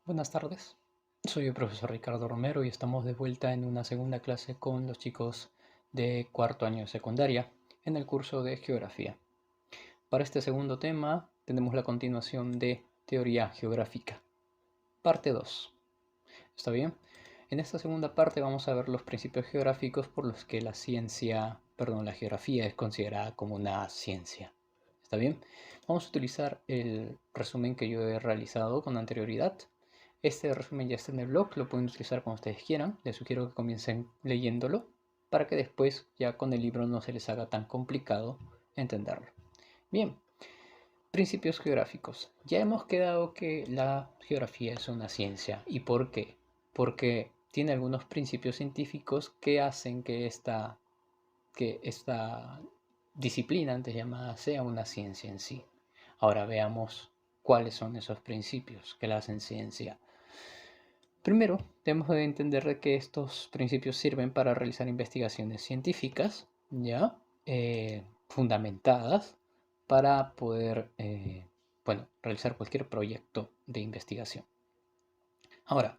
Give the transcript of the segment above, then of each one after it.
Buenas tardes, soy el profesor Ricardo Romero y estamos de vuelta en una segunda clase con los chicos de cuarto año de secundaria en el curso de geografía. Para este segundo tema tenemos la continuación de teoría geográfica, parte 2. ¿Está bien? En esta segunda parte vamos a ver los principios geográficos por los que la geografía es considerada como una ciencia. ¿Está bien? Vamos a utilizar el resumen que yo he realizado con anterioridad. Este resumen ya está en el blog, lo pueden utilizar cuando ustedes quieran. Les sugiero que comiencen leyéndolo para que después ya con el libro no se les haga tan complicado entenderlo. Bien, principios geográficos. Ya hemos quedado que la geografía es una ciencia. ¿Y por qué? Porque tiene algunos principios científicos que hacen que esta disciplina antes llamada sea una ciencia en sí. Ahora veamos cuáles son esos principios que la hacen ciencia. Primero, debemos de entender que estos principios sirven para realizar investigaciones científicas, ¿ya? Fundamentadas para poder, realizar cualquier proyecto de investigación. Ahora,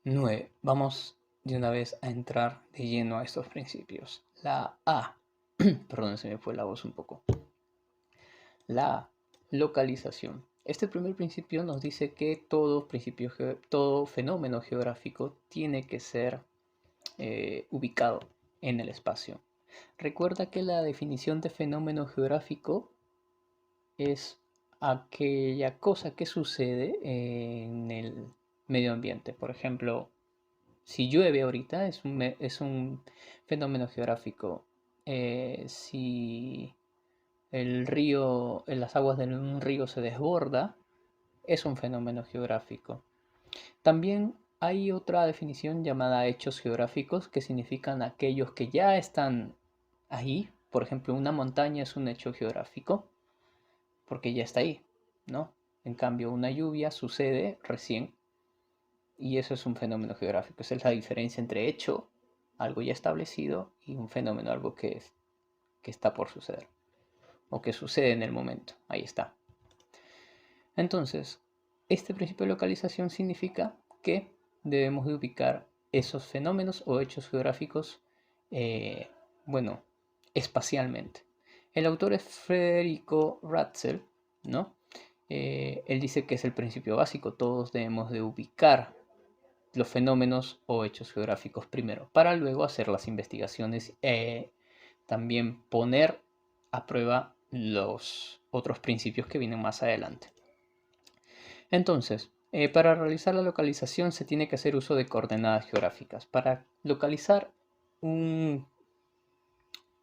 9. Vamos de una vez a entrar de lleno a estos principios. La A. Perdón, se me fue la voz un poco. La localización. Este primer principio nos dice que todo fenómeno geográfico tiene que ser ubicado en el espacio. Recuerda que la definición de fenómeno geográfico es aquella cosa que sucede en el medio ambiente. Por ejemplo, si llueve ahorita es un fenómeno geográfico. Si las aguas de un río se desborda, es un fenómeno geográfico. También hay otra definición llamada hechos geográficos, que significan aquellos que ya están ahí. Por ejemplo, una montaña es un hecho geográfico porque ya está ahí, ¿no? En cambio, una lluvia sucede recién y eso es un fenómeno geográfico. Esa es la diferencia entre hecho, algo ya establecido, y un fenómeno, algo que está por suceder o que sucede en el momento. Ahí está. Entonces, este principio de localización significa que debemos de ubicar esos fenómenos o hechos geográficos, eh, bueno, espacialmente. El autor es Federico Ratzel, ¿no? Él dice que es el principio básico, todos debemos de ubicar los fenómenos o hechos geográficos primero, para luego hacer las investigaciones, también poner a prueba los otros principios que vienen más adelante. Entonces, para realizar la localización se tiene que hacer uso de coordenadas geográficas. Para localizar un,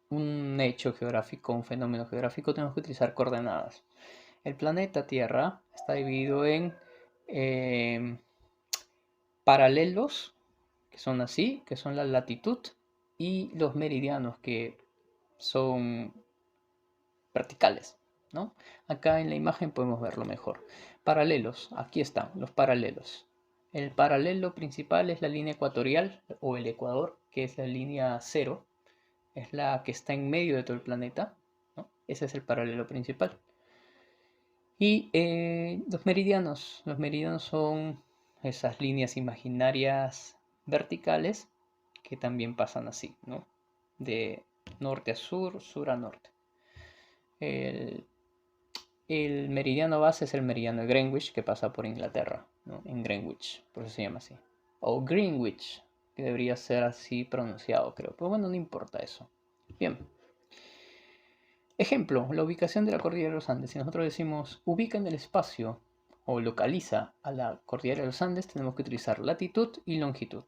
un hecho geográfico, un fenómeno geográfico, tenemos que utilizar coordenadas. El planeta Tierra está dividido en eh, paralelos, que son así, que son la latitud, y los meridianos, que son verticales, ¿no? Acá en la imagen podemos verlo mejor. Paralelos, aquí están los paralelos. El paralelo principal es la línea ecuatorial o el ecuador, que es la línea cero, es la que está en medio de todo el planeta, ¿no? Ese es el paralelo principal. Y los meridianos son esas líneas imaginarias verticales que también pasan así, ¿no? De norte a sur, sur a norte. El, el meridiano base es el meridiano de Greenwich, que pasa por Inglaterra, ¿no? En Greenwich, por eso se llama así. O Greenwich, que debería ser así pronunciado, creo. Pero bueno, no importa eso. Bien. Ejemplo, la ubicación de la cordillera de los Andes. Si nosotros decimos ubica en el espacio o localiza a la cordillera de los Andes, tenemos que utilizar latitud y longitud.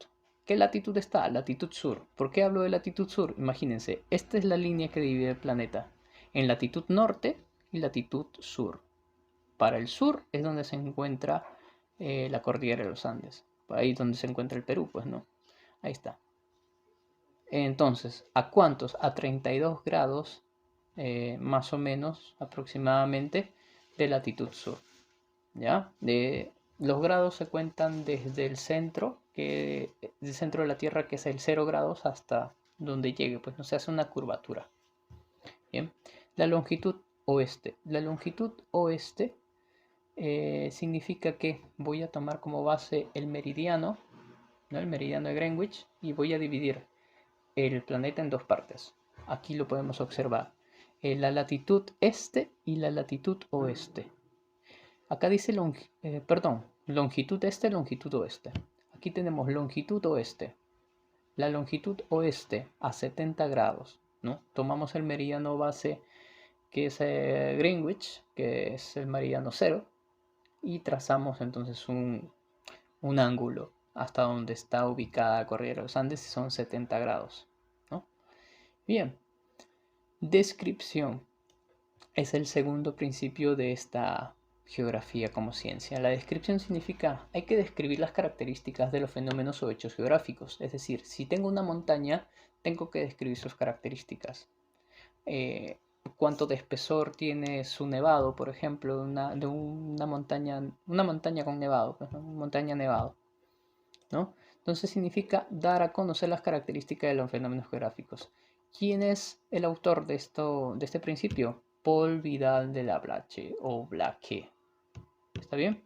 ¿Qué latitud está? Latitud sur. ¿Por qué hablo de latitud sur? Imagínense, esta es la línea que divide el planeta en latitud norte y latitud sur. Para el sur es donde se encuentra la cordillera de los Andes. Por ahí donde se encuentra el Perú, pues no. Ahí está. Entonces, ¿a cuántos? A 32 grados, más o menos, aproximadamente, de latitud sur. ¿Ya? Los grados se cuentan desde el centro, del centro de la Tierra, que es el 0 grados, hasta donde llegue, pues no se hace una curvatura. Bien. La longitud oeste. La longitud oeste significa que voy a tomar como base el meridiano, ¿no? El meridiano de Greenwich, y voy a dividir el planeta en dos partes. Aquí lo podemos observar. La latitud este y la latitud oeste. Acá dice, longitud este, longitud oeste. Aquí tenemos longitud oeste. La longitud oeste a 70 grados, ¿no? Tomamos el meridiano base que es Greenwich, que es el meridiano cero, y trazamos entonces un ángulo hasta donde está ubicada la cordillera de los Andes, y son 70 grados, ¿no? Bien, descripción es el segundo principio de esta geografía como ciencia. La descripción significa, hay que describir las características de los fenómenos o hechos geográficos. Es decir, si tengo una montaña, tengo que describir sus características. Cuánto de espesor tiene su nevado, por ejemplo, de una montaña con nevado, pues, ¿no? Una montaña nevado, ¿no? Entonces significa dar a conocer las características de los fenómenos geográficos. ¿Quién es el autor de este principio? Paul Vidal de la Blache o Blaque. ¿Está bien?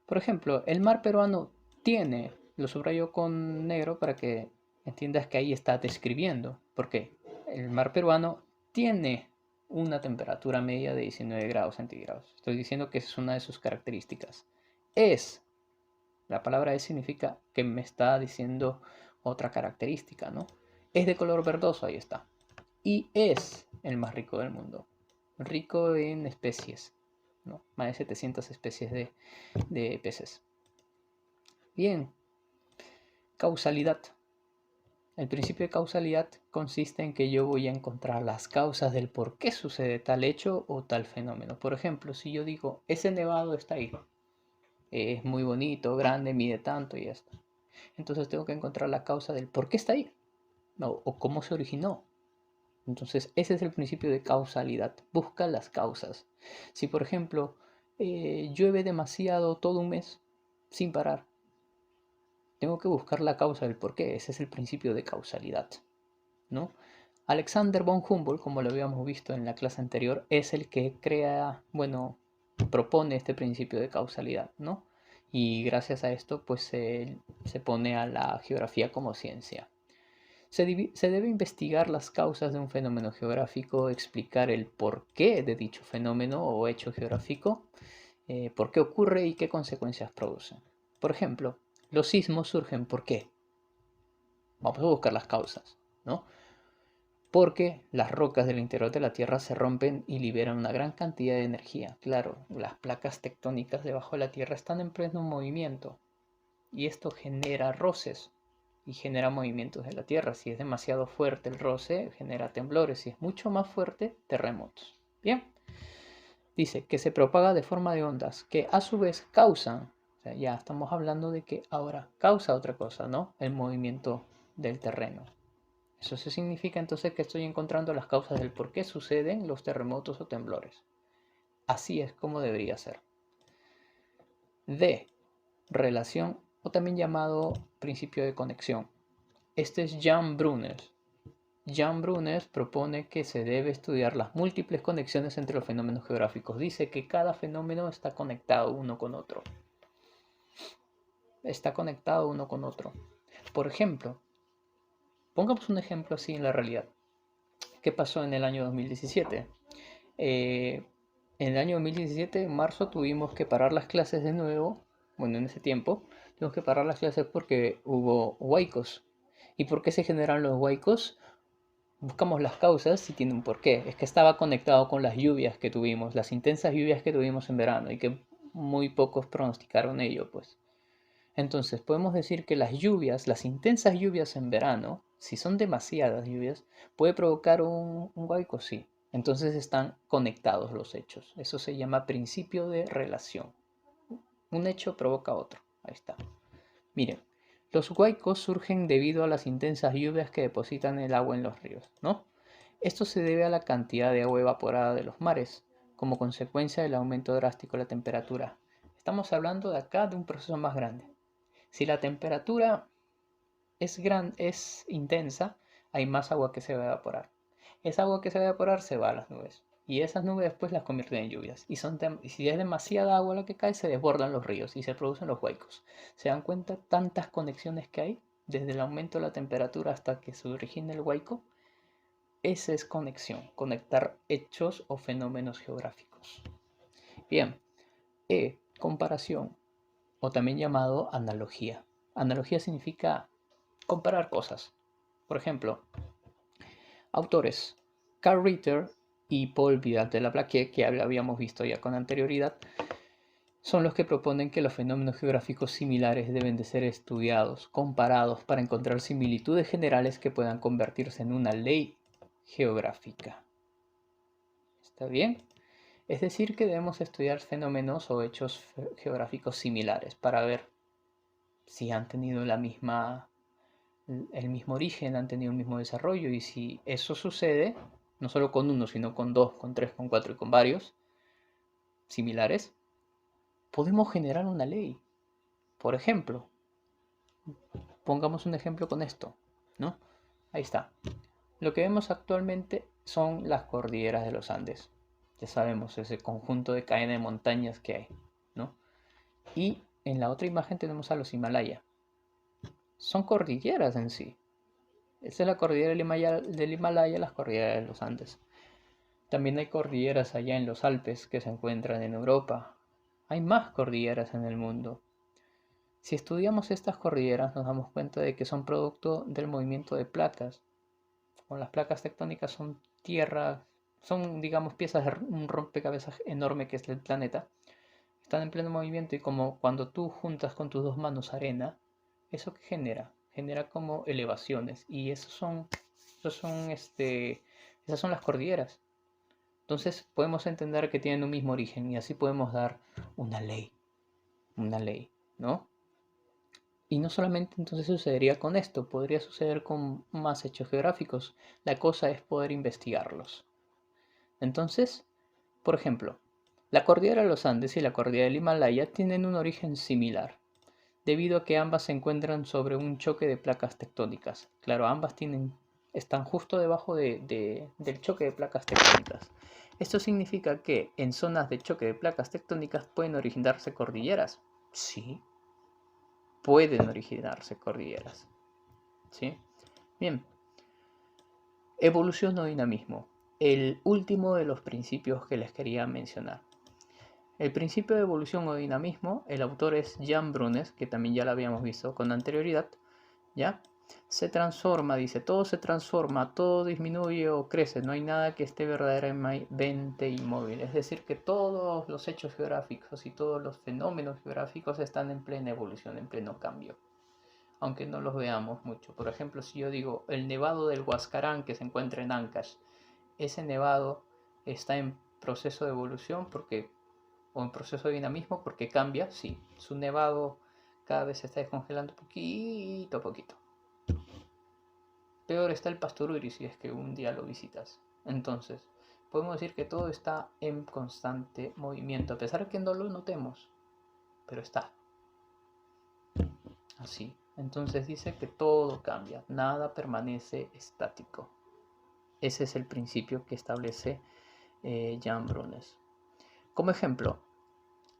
Por ejemplo, el mar peruano tiene, lo subrayo con negro para que entiendas que ahí está describiendo. ¿Por qué? El mar peruano tiene una temperatura media de 19 grados centígrados. Estoy diciendo que esa es una de sus características. Es, la palabra es significa que me está diciendo otra característica, ¿no? Es de color verdoso, ahí está. Y es el más rico del mundo. Rico en especies, ¿no? Más de 700 especies de peces. Bien, causalidad. El principio de causalidad consiste en que yo voy a encontrar las causas del por qué sucede tal hecho o tal fenómeno. Por ejemplo, si yo digo, ese nevado está ahí, es muy bonito, grande, mide tanto y ya está. Entonces tengo que encontrar la causa del por qué está ahí, ¿no? O cómo se originó. Entonces ese es el principio de causalidad. Busca las causas. Si por ejemplo llueve demasiado todo un mes sin parar, tengo que buscar la causa del por qué. Ese es el principio de causalidad, ¿no? Alexander von Humboldt, como lo habíamos visto en la clase anterior, es el que crea, bueno, propone este principio de causalidad, ¿no? Y gracias a esto, pues se pone a la geografía como ciencia. Se debe investigar las causas de un fenómeno geográfico, explicar el porqué de dicho fenómeno o hecho geográfico, por qué ocurre y qué consecuencias produce. Por ejemplo, los sismos surgen ¿por qué? Vamos a buscar las causas, ¿no? Porque las rocas del interior de la Tierra se rompen y liberan una gran cantidad de energía. Claro, las placas tectónicas debajo de la Tierra están en pleno movimiento y esto genera roces y genera movimientos de la Tierra. Si es demasiado fuerte el roce, genera temblores. Si es mucho más fuerte, terremotos. Bien, dice que se propaga de forma de ondas que a su vez causan, o sea, ya estamos hablando de que ahora causa otra cosa, ¿no? El movimiento del terreno. Eso significa entonces que estoy encontrando las causas del por qué suceden los terremotos o temblores. Así es como debería ser. D. Relación o también llamado principio de conexión. Este es Jan Brunner. Jan Brunner propone que se debe estudiar las múltiples conexiones entre los fenómenos geográficos. Dice que cada fenómeno está conectado uno con otro. Está conectado uno con otro. Por ejemplo, pongamos un ejemplo así en la realidad. ¿Qué pasó en el año 2017? En el año 2017, en marzo, tuvimos que parar las clases de nuevo. Bueno, en ese tiempo, tuvimos que parar las clases porque hubo huaicos. ¿Y por qué se generaron los huaicos? Buscamos las causas y tiene un porqué. Es que estaba conectado con las lluvias que tuvimos, las intensas lluvias que tuvimos en verano y que muy pocos pronosticaron ello, pues. Entonces, podemos decir que las lluvias, las intensas lluvias en verano, si son demasiadas lluvias, puede provocar un huaico, sí. Entonces están conectados los hechos. Eso se llama principio de relación. Un hecho provoca otro. Ahí está. Miren, los huaicos surgen debido a las intensas lluvias que depositan el agua en los ríos, ¿no? Esto se debe a la cantidad de agua evaporada de los mares, como consecuencia del aumento drástico de la temperatura. Estamos hablando de acá de un proceso más grande. Si la temperatura es intensa, hay más agua que se va a evaporar. Esa agua que se va a evaporar se va a las nubes. y esas nubes después las convierten en lluvias. Y si es demasiada agua la que cae, se desbordan los ríos y se producen los huaicos. ¿Se dan cuenta tantas conexiones que hay? Desde el aumento de la temperatura hasta que se origina el huaico. Esa es conexión, conectar hechos o fenómenos geográficos. Bien, comparación, o también llamado analogía. Analogía significa comparar cosas. Por ejemplo, autores Carl Ritter y Paul Vidal de la Blaquier, que habíamos visto ya con anterioridad, son los que proponen que los fenómenos geográficos similares deben de ser estudiados, comparados, para encontrar similitudes generales que puedan convertirse en una ley geográfica. ¿Está bien? Es decir, que debemos estudiar fenómenos o hechos geográficos similares para ver si han tenido el mismo origen, han tenido el mismo desarrollo, y si eso sucede, no solo con uno, sino con dos, con tres, con cuatro y con varios similares, podemos generar una ley. Por ejemplo, pongamos un ejemplo con esto, ¿no? Ahí está. Lo que vemos actualmente son las cordilleras de los Andes. Ya sabemos, ese conjunto de cadena de montañas que hay, ¿no? Y en la otra imagen tenemos a los Himalaya. Son cordilleras en sí. Esta es la cordillera del Himalaya, las cordilleras de los Andes. También hay cordilleras allá en los Alpes que se encuentran en Europa. Hay más cordilleras en el mundo. Si estudiamos estas cordilleras nos damos cuenta de que son producto del movimiento de placas. Las placas tectónicas son tierra, son, digamos, piezas de un rompecabezas enorme que es el planeta. Están en pleno movimiento, y como cuando tú juntas con tus dos manos arena, ¿eso qué genera? Genera como elevaciones, y esas son las cordilleras. Entonces podemos entender que tienen un mismo origen, y así podemos dar una ley, ¿no? Y no solamente entonces sucedería con esto, podría suceder con más hechos geográficos. La cosa es poder investigarlos. Entonces, por ejemplo, la cordillera de los Andes y la cordillera del Himalaya tienen un origen similar, debido a que ambas se encuentran sobre un choque de placas tectónicas. Claro, ambas están justo debajo del choque de placas tectónicas. Esto significa que en zonas de choque de placas tectónicas pueden originarse cordilleras. Sí, pueden originarse cordilleras. ¿Sí? Bien. Evolución o dinamismo. El último de los principios que les quería mencionar. El principio de evolución o dinamismo, el autor es Jan Brunes, que también ya lo habíamos visto con anterioridad, ¿ya? Se transforma, dice, todo se transforma, todo disminuye o crece, no hay nada que esté verdaderamente inmóvil. Es decir, que todos los hechos geográficos y todos los fenómenos geográficos están en plena evolución, en pleno cambio, aunque no los veamos mucho. Por ejemplo, si yo digo el nevado del Huascarán que se encuentra en Ancash, ese nevado está en proceso de evolución o en proceso de dinamismo porque cambia, sí. Su nevado cada vez se está descongelando poquito a poquito. Peor está el Pastururi si es que un día lo visitas. Entonces, podemos decir que todo está en constante movimiento, a pesar de que no lo notemos, pero está así. Entonces dice que todo cambia, nada permanece estático. Ese es el principio que establece Jan Brunes. Como ejemplo,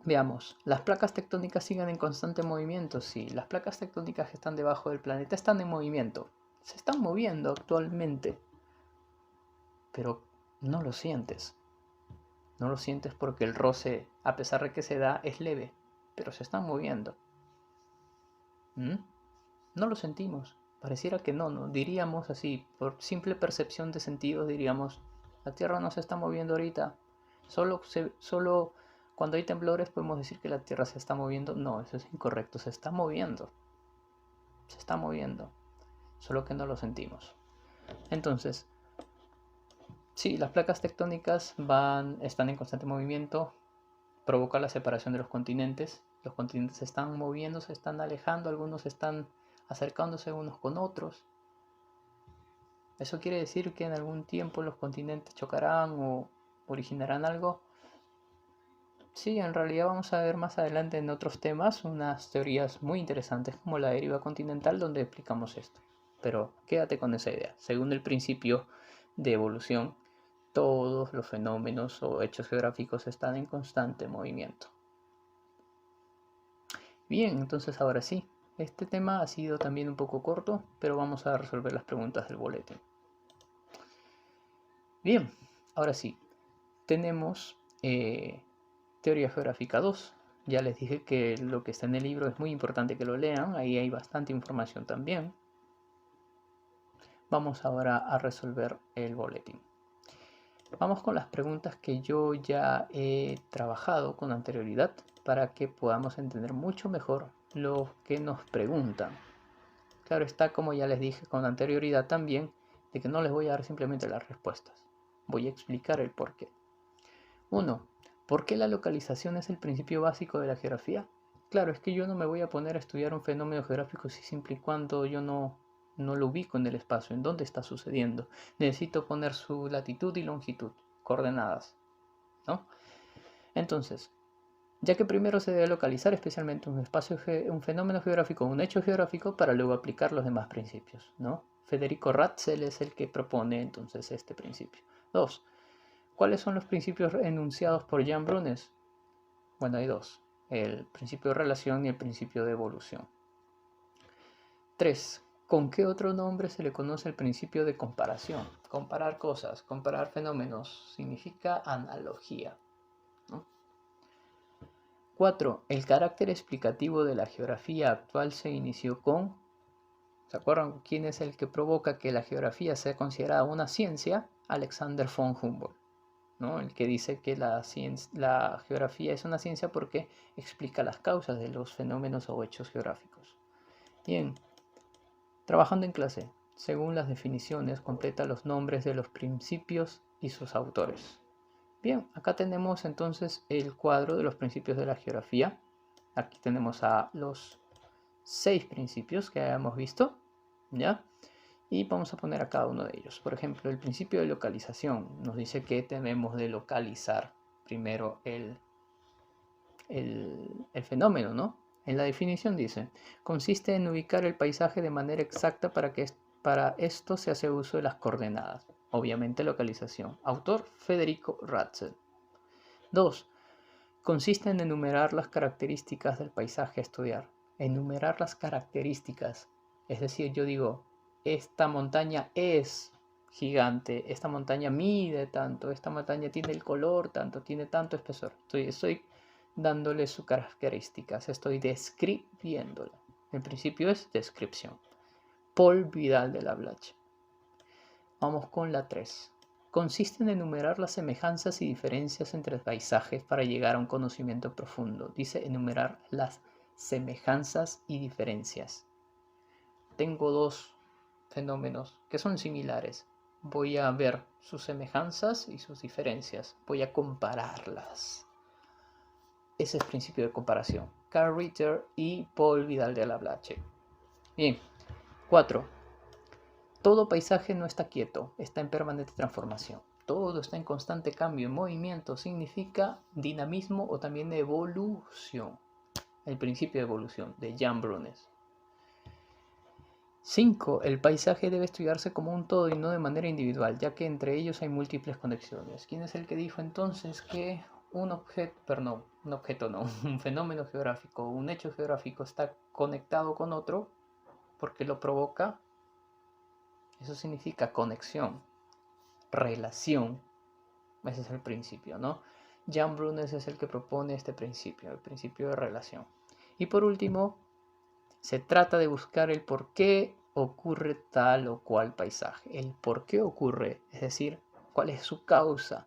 veamos, las placas tectónicas siguen en constante movimiento. Sí, las placas tectónicas que están debajo del planeta están en movimiento. Se están moviendo actualmente, pero no lo sientes. No lo sientes porque el roce, a pesar de que se da, es leve, pero se están moviendo. ¿Mm? No lo sentimos. Pareciera que no diríamos así, por simple percepción de sentidos diríamos, la Tierra no se está moviendo ahorita. Solo cuando hay temblores podemos decir que la Tierra se está moviendo. No, eso es incorrecto, se está moviendo. Se está moviendo, solo que no lo sentimos. Entonces, sí, las placas tectónicas están en constante movimiento, provoca la separación de los continentes. Los continentes se están moviendo, se están alejando, algunos están acercándose unos con otros. ¿Eso quiere decir que en algún tiempo los continentes chocarán o originarán algo? Sí, en realidad vamos a ver más adelante en otros temas unas teorías muy interesantes como la deriva continental donde explicamos esto. Pero quédate con esa idea. Según el principio de evolución, Todos los fenómenos o hechos geográficos están en constante movimiento. Bien, entonces ahora sí, este tema ha sido también un poco corto, pero vamos a resolver las preguntas del boletín. Bien, ahora sí, tenemos Teoría Geográfica 2. Ya les dije que lo que está en el libro es muy importante que lo lean, ahí hay bastante información también. Vamos ahora a resolver el boletín. Vamos con las preguntas que yo ya he trabajado con anterioridad para que podamos entender mucho mejor lo que nos preguntan. Claro está, como ya les dije con anterioridad también, de que no les voy a dar simplemente las respuestas. Voy a explicar el porqué. 1. ¿Por qué la localización es el principio básico de la geografía? Claro, es que yo no me voy a poner a estudiar un fenómeno geográfico si siempre y cuando yo no lo ubico en el espacio, en dónde está sucediendo. Necesito poner su latitud y longitud, coordenadas, ¿no? Entonces, ya que primero se debe localizar especialmente un fenómeno geográfico, un hecho geográfico, para luego aplicar los demás principios, ¿no? Federico Ratzel es el que propone entonces este principio. 2. ¿Cuáles son los principios enunciados por Jan Brunes? Bueno, hay dos, el principio de relación y el principio de evolución. 3. ¿Con qué otro nombre se le conoce el principio de comparación? Comparar cosas, comparar fenómenos, significa analogía, ¿no? 4. El carácter explicativo de la geografía actual se inició con... ¿Se acuerdan quién es el que provoca que la geografía sea considerada una ciencia? Alexander von Humboldt, ¿no? El que dice que la geografía es una ciencia porque explica las causas de los fenómenos o hechos geográficos. Bien, trabajando en clase, según las definiciones, completa los nombres de los principios y sus autores. Bien, acá tenemos entonces el cuadro de los principios de la geografía. Aquí tenemos a los 6 principios que habíamos visto, ¿ya? Y vamos a poner a cada uno de ellos. Por ejemplo, el principio de localización nos dice que debemos de localizar primero el fenómeno, ¿no? En la definición dice, consiste en ubicar el paisaje de manera exacta para esto se hace uso de las coordenadas. Obviamente localización. Autor Federico Ratzel. 2. Consiste en enumerar las características del paisaje a estudiar. Enumerar las características. Es decir, yo digo, esta montaña es gigante, esta montaña mide tanto, esta montaña tiene el color tanto, tiene tanto espesor. Estoy dándole sus características, estoy describiéndola. El principio es descripción. Paul Vidal de la Blache. Vamos con la 3. Consiste en enumerar las semejanzas y diferencias entre paisajes para llegar a un conocimiento profundo. Dice enumerar las semejanzas y diferencias. Tengo dos fenómenos que son similares. Voy a ver sus semejanzas y sus diferencias. Voy a compararlas. Ese es el principio de comparación. Carl Ritter y Paul Vidal de la Blache. Bien. 4. Todo paisaje no está quieto, está en permanente transformación. Todo está en constante cambio, en movimiento. Significa dinamismo o también evolución. El principio de evolución de Jan Brunes. 5. El paisaje debe estudiarse como un todo y no de manera individual, ya que entre ellos hay múltiples conexiones. ¿Quién es el que dijo entonces que un fenómeno geográfico, un hecho geográfico está conectado con otro porque lo provoca? Eso significa conexión, relación. Ese es el principio, ¿no? Jan Brunes es el que propone este principio, el principio de relación. Y por último, se trata de buscar el por qué ocurre tal o cual paisaje. El por qué ocurre, es decir, cuál es su causa.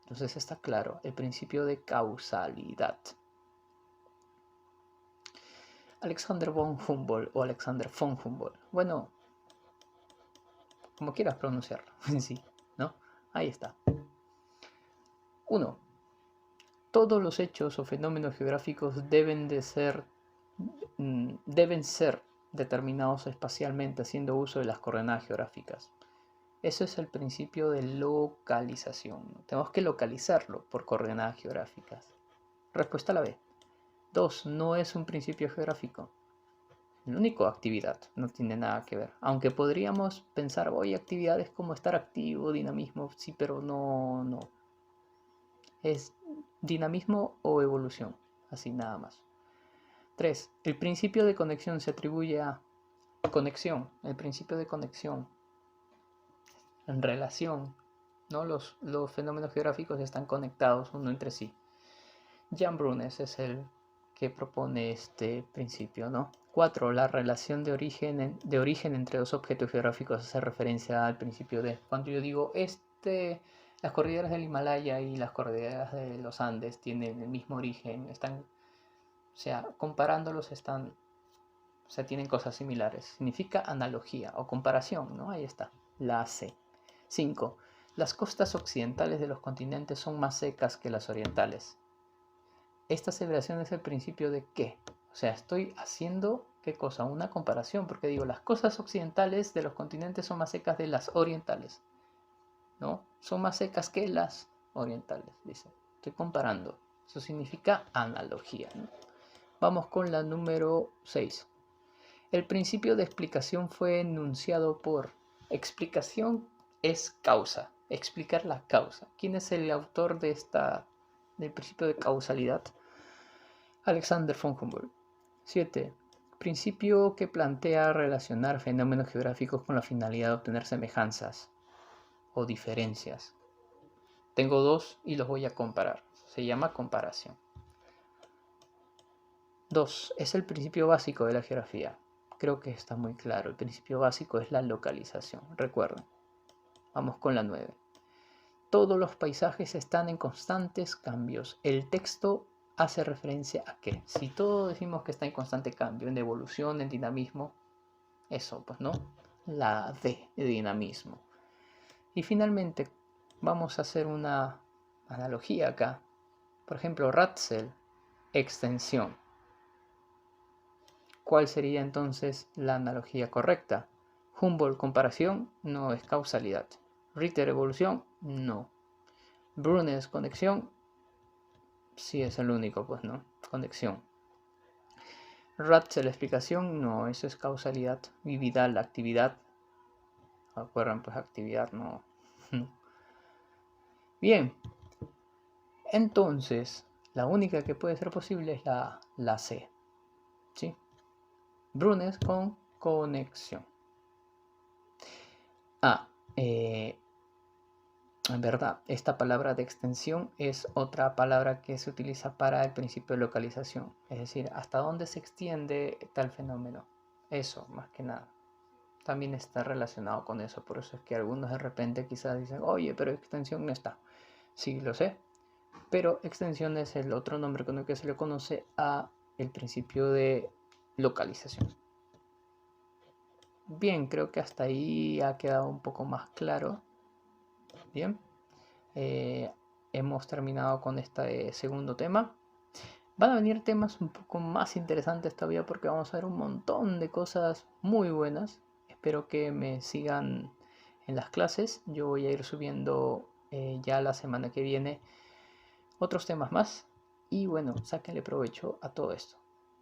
Entonces está claro, el principio de causalidad. Alexander von Humboldt o Alexander von Humboldt. Bueno, como quieras pronunciarlo, sí, ¿no? Ahí está. 1. Todos los hechos o fenómenos geográficos deben ser determinados espacialmente haciendo uso de las coordenadas geográficas. Eso es el principio de localización. Tenemos que localizarlo por coordenadas geográficas. Respuesta a la B. 2. No es un principio geográfico. El único, actividad, no tiene nada que ver. Aunque podríamos pensar, oye, actividad es como estar activo, dinamismo, sí, pero no. Es dinamismo o evolución, así nada más. 3. El principio de conexión se atribuye a conexión, el principio de conexión, en relación, ¿no? Los fenómenos geográficos están conectados uno entre sí. Jan Brunes es el que propone este principio, ¿no? 4. La relación de origen entre dos objetos geográficos hace referencia al principio de... Cuando yo digo, las cordilleras del Himalaya y las cordilleras de los Andes tienen el mismo origen, o sea, comparándolos o sea, tienen cosas similares. Significa analogía o comparación, ¿no? Ahí está, la C. 5. Las costas occidentales de los continentes son más secas que las orientales. Esta aseveración es el principio de qué. O sea, estoy haciendo, ¿qué cosa? Una comparación, porque digo, las costas occidentales de los continentes son más secas de las orientales, ¿no? Son más secas que las orientales, dice. Estoy comparando. Eso significa analogía, ¿no? Vamos con la número 6. El principio de explicación fue enunciado por... Explicación es causa. Explicar la causa. ¿Quién es el autor del principio de causalidad? Alexander von Humboldt. 7. Principio que plantea relacionar fenómenos geográficos con la finalidad de obtener semejanzas o diferencias. Tengo dos y los voy a comparar. Se llama comparación. 2. Es el principio básico de la geografía. Creo que está muy claro. El principio básico es la localización. Recuerden. Vamos con la 9. Todos los paisajes están en constantes cambios. El texto hace referencia a qué. Si todo decimos que está en constante cambio, en evolución, en dinamismo, eso, pues, ¿no? La D de dinamismo. Y finalmente, vamos a hacer una analogía acá. Por ejemplo, Ratzel, extensión. ¿Cuál sería entonces la analogía correcta? Humboldt, comparación, no es causalidad. Ritter, evolución, no. Brunes, conexión, sí es el único, pues, ¿no? Conexión. Ratzel, explicación, no, eso es causalidad. Y Vidal, actividad. ¿Acuerdan? Pues actividad, no. Bien, entonces, la única que puede ser posible es la C. ¿Sí? Brunes con conexión. En verdad, esta palabra de extensión es otra palabra que se utiliza para el principio de localización. Es decir, hasta dónde se extiende tal fenómeno. Eso, más que nada. También está relacionado con eso. Por eso es que algunos de repente quizás dicen, oye, pero extensión no está. Sí, lo sé. Pero extensión es el otro nombre con el que se le conoce a el principio de localización. Bien, creo que hasta ahí ha quedado un poco más claro. Bien, hemos terminado con este segundo tema. Van a venir temas un poco más interesantes todavía porque vamos a ver un montón de cosas muy buenas. Espero que me sigan en las clases. Yo voy a ir subiendo ya la semana que viene otros temas más. Y bueno, sáquenle provecho a todo esto.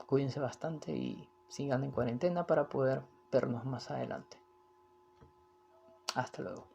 Cuídense bastante y sigan en cuarentena para poder vernos más adelante. Hasta luego.